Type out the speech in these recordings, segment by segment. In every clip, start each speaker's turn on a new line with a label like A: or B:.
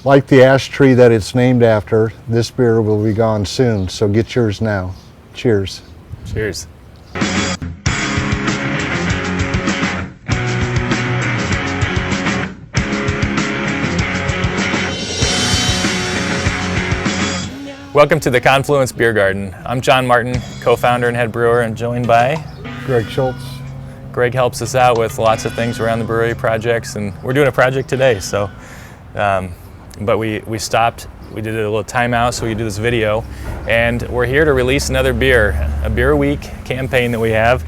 A: Like the ash tree that it's named after, this beer will be gone soon, so get yours now. Cheers.
B: Cheers. Welcome to the Confluence Beer Garden. I'm John Martin, co-founder and head brewer, and joined by
A: Greg Schultz.
B: Greg helps us out with lots of things around the brewery projects, and we're doing a project today, so but we stopped, we did a little timeout so we could do this video, and we're here to release another beer, a beer week campaign that we have.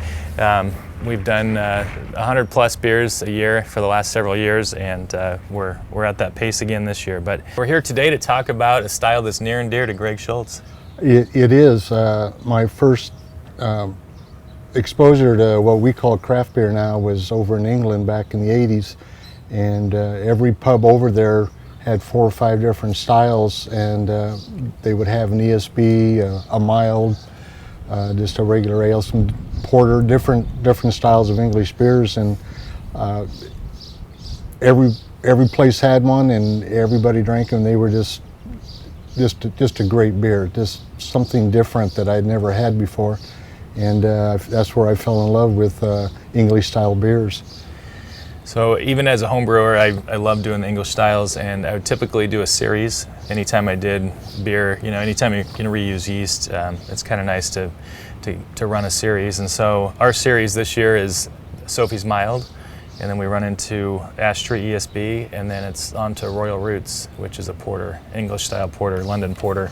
B: We've done 100 plus beers a year for the last several years, and we're at that pace again this year. But we're here today to talk about a style that's near and dear to Greg Schultz.
A: It is my first exposure to what we call craft beer now was over in England back in the 80s, and every pub over there had 4 or 5 different styles, and they would have an ESB, a mild, just a regular ale, some porter, different styles of English beers, and every place had one, and everybody drank them. They were just a great beer, just something different that I'd never had before, and that's where I fell in love with English style beers.
B: So even as a home brewer, I love doing the English styles, and I would typically do a series anytime I did beer. You know, anytime you can reuse yeast, it's kind of nice to run a series. And so our series this year is Sophie's Mild, and then we run into Tree ESB, and then it's on to Royal Roots, which is a porter, English style porter, London porter,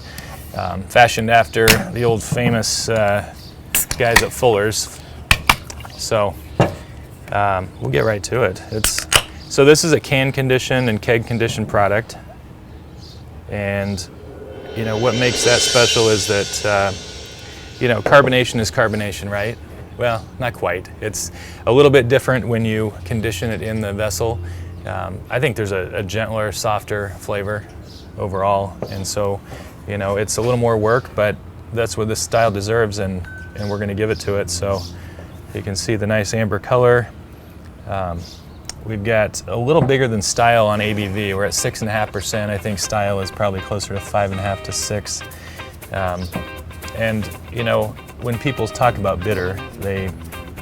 B: fashioned after the old famous guys at Fuller's. So we'll get right to it. So this is a can conditioned and keg conditioned product, and you know what makes that special is that you know, carbonation is carbonation, right? Well, not quite. It's a little bit different when you condition it in the vessel. I think there's a gentler, softer flavor overall, and so you know it's a little more work, but that's what this style deserves, and we're going to give it to it. So you can see the nice amber color. We've got a little bigger than style on ABV. We're at 6.5%. I think style is probably closer to 5.5 to 6. And you know, when people talk about bitter, they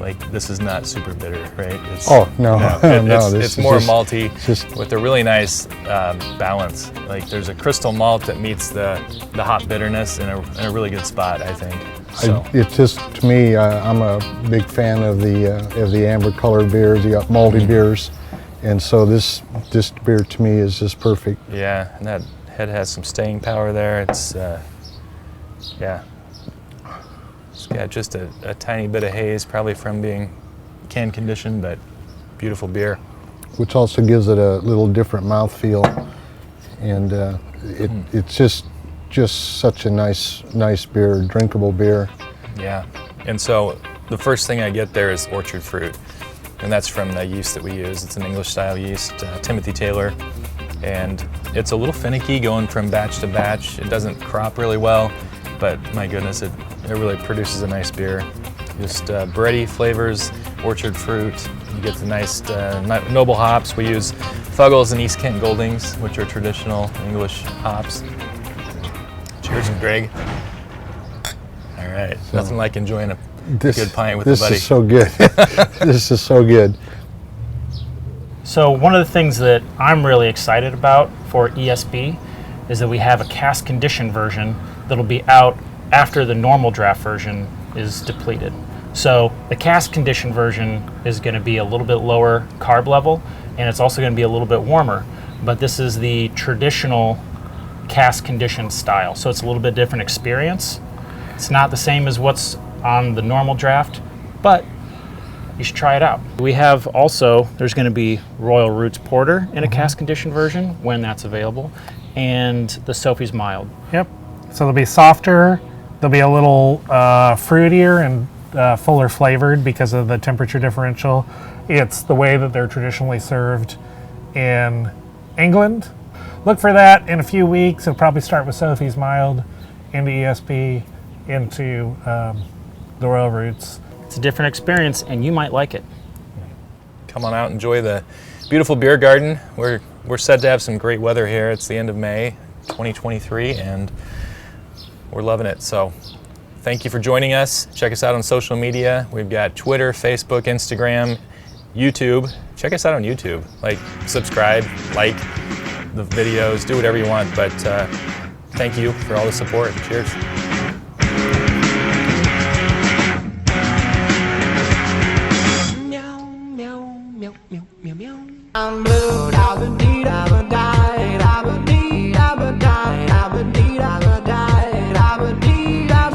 B: like, this is not super bitter, right?
A: It's
B: more malty with a really nice balance. Like there's a crystal malt that meets the hop bitterness in a really good spot, I think. So.
A: It's just, to me, I'm a big fan of the amber colored beers, the malty beers, and so this beer to me is just perfect.
B: Yeah, and that head has some staying power there. It's yeah, it's got just a tiny bit of haze, probably from being can conditioned, but beautiful beer.
A: Which also gives it a little different mouthfeel, and it's just such a nice beer, drinkable beer.
B: Yeah, and so the first thing I get there is orchard fruit, and that's from the yeast that we use. It's an English style yeast, Timothy Taylor, and it's a little finicky going from batch to batch. It doesn't crop really well, but my goodness, it really produces a nice beer. Just bready flavors, orchard fruit. You get the nice noble hops. We use Fuggles and East Kent Goldings, which are traditional English hops. Cheers, Greg. All right, so, nothing like enjoying a good pint with a buddy.
A: This is so good. This is so good.
C: So one of the things that I'm really excited about for ESB is that we have a cask conditioned version that'll be out after the normal draft version is depleted. So the cask conditioned version is going to be a little bit lower carb level, and it's also going to be a little bit warmer. But this is the traditional cask conditioned style, so it's a little bit different experience. It's not the same as what's on the normal draft, but you should try it out. We have also, there's going to be Royal Roots Porter in a cask conditioned version when that's available, and the Sophie's Mild.
D: Yep. So they'll be softer, they'll be a little fruitier and fuller flavored because of the temperature differential. It's the way that they're traditionally served in England. Look for that in a few weeks. It'll probably start with Sophie's Mild, into ESB, into the Royal Roots.
C: It's a different experience, and you might like it.
B: Come on out, enjoy the beautiful beer garden. We're we're set to have some great weather here. It's the end of May 2023, and we're loving it. So thank you for joining us. Check us out on social media. We've got Twitter, Facebook, Instagram, YouTube. Check us out on YouTube. Like, subscribe, like the videos, do whatever you want. But thank you for all the support. Cheers.
E: I'm blue, I've been deed, I've been died, I've been deed.